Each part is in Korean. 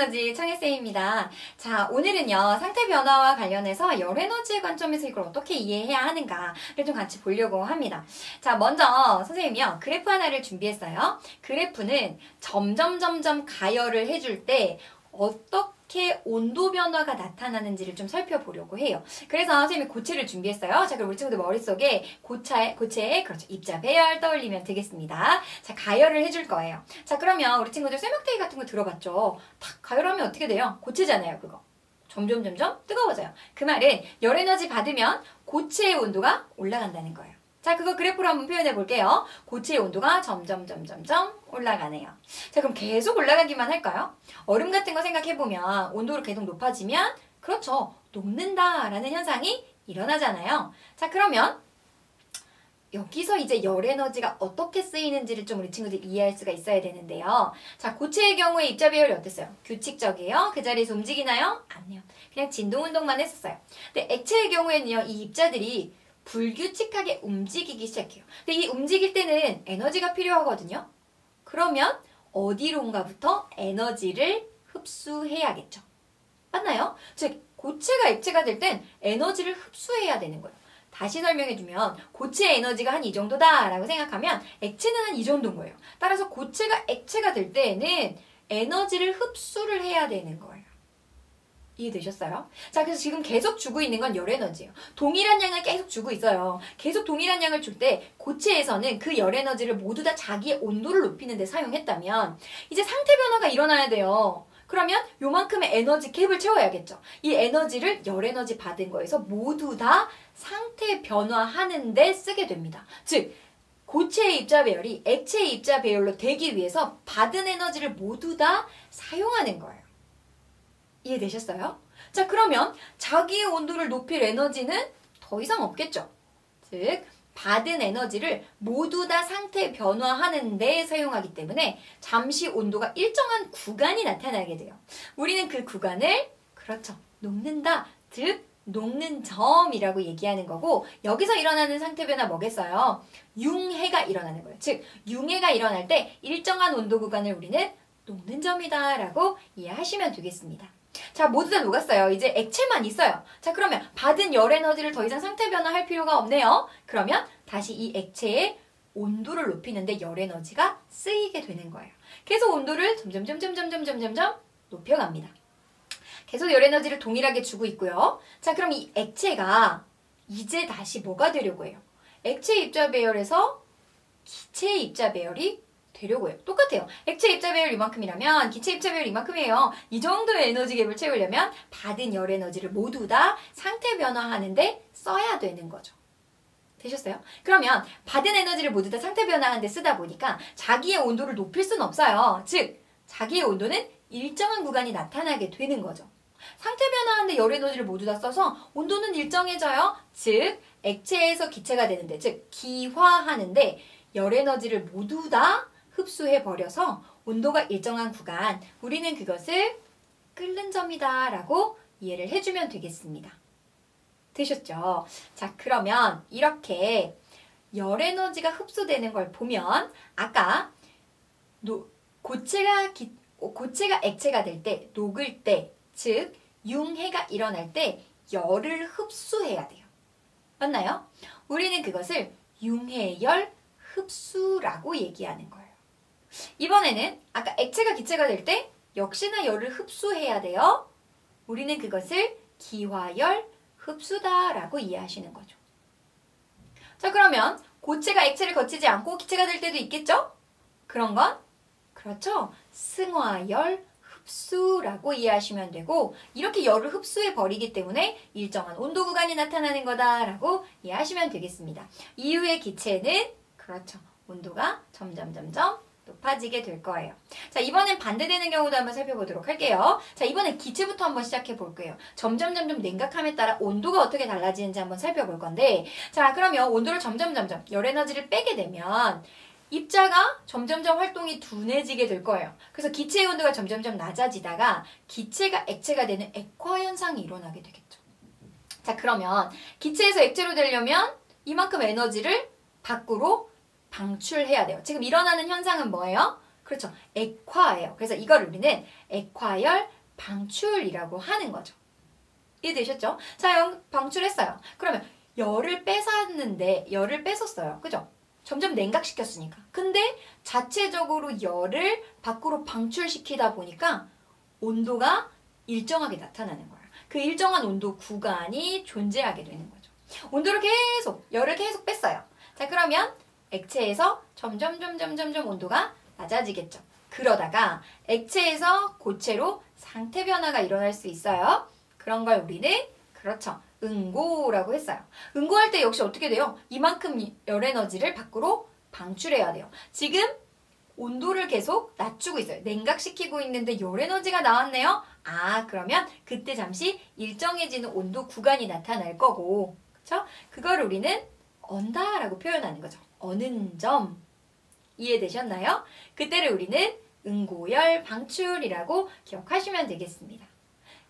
열에너지 청혜쌤입니다. 자, 오늘은요, 상태 변화와 관련해서 열에너지의 관점에서 이걸 어떻게 이해해야 하는가를 좀 같이 보려고 합니다. 자, 먼저 선생님이요, 그래프 하나를 준비했어요. 그래프는 점점 가열을 해줄 때 어떻게 온도 변화가 나타나는지를 좀 살펴보려고 해요. 그래서 선생님이 고체를 준비했어요. 자, 그럼 우리 친구들 머릿속에 고체의 그렇죠, 입자 배열 떠올리면 되겠습니다. 자, 가열을 해줄 거예요. 자, 그러면 우리 친구들 쇠막대기 같은 거 들어봤죠? 탁 가열하면 어떻게 돼요? 고체잖아요, 그거. 점점 뜨거워져요. 그 말은 열에너지 받으면 고체의 온도가 올라간다는 거예요. 자, 그거 그래프로 한번 표현해 볼게요. 고체의 온도가 점점 올라가네요. 자, 그럼 계속 올라가기만 할까요? 얼음 같은 거 생각해보면 온도가 계속 높아지면 그렇죠, 녹는다라는 현상이 일어나잖아요. 자, 그러면 여기서 이제 열에너지가 어떻게 쓰이는지를 좀 우리 친구들 이해할 수가 있어야 되는데요. 자, 고체의 경우에 입자 배열이 어땠어요? 규칙적이에요? 그 자리에서 움직이나요? 아니요. 그냥 진동 운동만 했었어요. 근데 액체의 경우에는요, 이 입자들이 불규칙하게 움직이기 시작해요. 근데 이 움직일 때는 에너지가 필요하거든요. 그러면 어디론가부터 에너지를 흡수해야겠죠. 맞나요? 즉, 고체가 액체가 될 땐 에너지를 흡수해야 되는 거예요. 다시 설명해주면 고체의 에너지가 한 이 정도다 라고 생각하면 액체는 한 이 정도인 거예요. 따라서 고체가 액체가 될 때에는 에너지를 흡수를 해야 되는 거예요. 이해되셨어요? 자, 그래서 지금 계속 주고 있는 건 열에너지예요. 동일한 양을 계속 주고 있어요. 계속 동일한 양을 줄 때 고체에서는 그 열에너지를 모두 다 자기의 온도를 높이는 데 사용했다면 이제 상태 변화가 일어나야 돼요. 그러면 요만큼의 에너지 캡을 채워야겠죠. 이 에너지를 열에너지 받은 거에서 모두 다 상태 변화하는 데 쓰게 됩니다. 즉, 고체의 입자 배열이 액체의 입자 배열로 되기 위해서 받은 에너지를 모두 다 사용하는 거예요. 이해되셨어요? 자, 그러면 자기의 온도를 높일 에너지는 더 이상 없겠죠. 즉, 받은 에너지를 모두 다 상태 변화하는 데 사용하기 때문에 잠시 온도가 일정한 구간이 나타나게 돼요. 우리는 그 구간을 그렇죠, 녹는다, 즉 녹는 점이라고 얘기하는 거고, 여기서 일어나는 상태 변화 뭐겠어요? 융해가 일어나는 거예요. 즉, 융해가 일어날 때 일정한 온도 구간을 우리는 녹는 점이다 라고 이해하시면 되겠습니다. 자, 모두 다 녹았어요. 이제 액체만 있어요. 자, 그러면 받은 열 에너지를 더 이상 상태 변화할 필요가 없네요. 그러면 다시 이 액체의 온도를 높이는데 열 에너지가 쓰이게 되는 거예요. 계속 온도를 점점 높여갑니다. 계속 열 에너지를 동일하게 주고 있고요. 자, 그럼 이 액체가 이제 다시 뭐가 되려고 해요? 액체 입자 배열에서 기체 입자 배열이 되려고 해요. 똑같아요. 액체 입자 배열 이만큼이라면 기체 입자 배열 이만큼이에요. 이 정도의 에너지 갭을 채우려면 받은 열 에너지를 모두 다 상태 변화하는데 써야 되는 거죠. 되셨어요? 그러면 받은 에너지를 모두 다 상태 변화하는데 쓰다 보니까 자기의 온도를 높일 수는 없어요. 즉, 자기의 온도는 일정한 구간이 나타나게 되는 거죠. 상태 변화하는데 열 에너지를 모두 다 써서 온도는 일정해져요. 즉, 액체에서 기체가 되는데, 즉 기화하는데 열 에너지를 모두 다 흡수해버려서 온도가 일정한 구간, 우리는 그것을 끓는 점이다 라고 이해를 해주면 되겠습니다. 되셨죠? 자, 그러면 이렇게 열에너지가 흡수되는 걸 보면 아까 고체가 액체가 될 때, 녹을 때, 즉 융해가 일어날 때 열을 흡수해야 돼요. 맞나요? 우리는 그것을 융해열 흡수라고 얘기하는 거예요. 이번에는 아까 액체가 기체가 될 때 역시나 열을 흡수해야 돼요. 우리는 그것을 기화열 흡수다라고 이해하시는 거죠. 자, 그러면 고체가 액체를 거치지 않고 기체가 될 때도 있겠죠? 그런 건 그렇죠, 승화열 흡수라고 이해하시면 되고, 이렇게 열을 흡수해 버리기 때문에 일정한 온도 구간이 나타나는 거다라고 이해하시면 되겠습니다. 이후의 기체는 그렇죠, 온도가 점점 높아지게 될 거예요. 자, 이번엔 반대되는 경우도 한번 살펴보도록 할게요. 자, 이번엔 기체부터 한번 시작해 볼게요. 점점 냉각함에 따라 온도가 어떻게 달라지는지 한번 살펴볼 건데, 자, 그러면 온도를 점점 열 에너지를 빼게 되면 입자가 점점 활동이 둔해지게 될 거예요. 그래서 기체의 온도가 점점 낮아지다가 기체가 액체가 되는 액화 현상이 일어나게 되겠죠. 자, 그러면 기체에서 액체로 되려면 이만큼 에너지를 밖으로 방출해야 돼요. 지금 일어나는 현상은 뭐예요? 그렇죠. 액화예요. 그래서 이걸 우리는 액화열 방출이라고 하는 거죠. 이해되셨죠? 자, 방출했어요. 그러면 열을 뺐었어요. 그죠? 점점 냉각시켰으니까. 근데 자체적으로 열을 밖으로 방출시키다 보니까 온도가 일정하게 나타나는 거예요. 그 일정한 온도 구간이 존재하게 되는 거죠. 열을 계속 뺐어요. 자, 그러면 액체에서 점점 온도가 낮아지겠죠. 그러다가 액체에서 고체로 상태 변화가 일어날 수 있어요. 그런 걸 우리는 그렇죠. 응고라고 했어요. 응고할 때 역시 어떻게 돼요? 이만큼 열 에너지를 밖으로 방출해야 돼요. 지금 온도를 계속 낮추고 있어요. 냉각시키고 있는데 열 에너지가 나왔네요. 그러면 그때 잠시 일정해지는 온도 구간이 나타날 거고, 그쵸? 그걸 우리는 언다라고 표현하는 거죠. 어는 점. 이해되셨나요? 그때를 우리는 응고열 방출이라고 기억하시면 되겠습니다.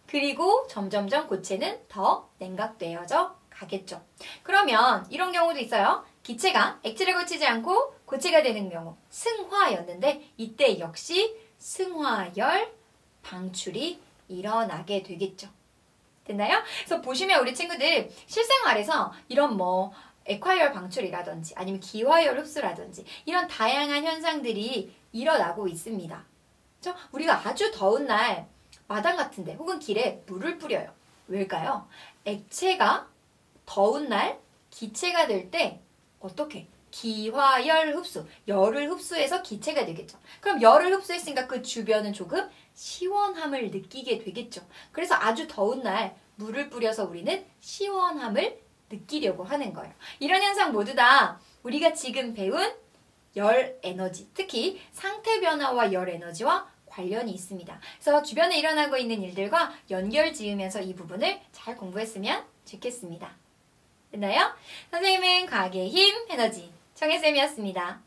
그리고 점점점 고체는 더 냉각되어져 가겠죠. 그러면 이런 경우도 있어요. 기체가 액체를 거치지 않고 고체가 되는 경우 승화였는데 이때 역시 승화열 방출이 일어나게 되겠죠. 됐나요? 그래서 보시면 우리 친구들 실생활에서 이런 액화열 방출이라든지 아니면 기화열 흡수라든지 이런 다양한 현상들이 일어나고 있습니다. 그렇죠? 우리가 아주 더운 날 마당 같은데 혹은 길에 물을 뿌려요. 왜일까요? 액체가 더운 날 기체가 될 때 어떻게? 기화열 흡수, 열을 흡수해서 기체가 되겠죠. 그럼 열을 흡수했으니까 그 주변은 조금 시원함을 느끼게 되겠죠. 그래서 아주 더운 날 물을 뿌려서 우리는 시원함을 느끼려고 하는 거예요. 이런 현상 모두 다 우리가 지금 배운 열 에너지, 특히 상태 변화와 열 에너지와 관련이 있습니다. 그래서 주변에 일어나고 있는 일들과 연결 지으면서 이 부분을 잘 공부했으면 좋겠습니다. 됐나요? 선생님은 과학의 힘, 에너지 정혜쌤이었습니다.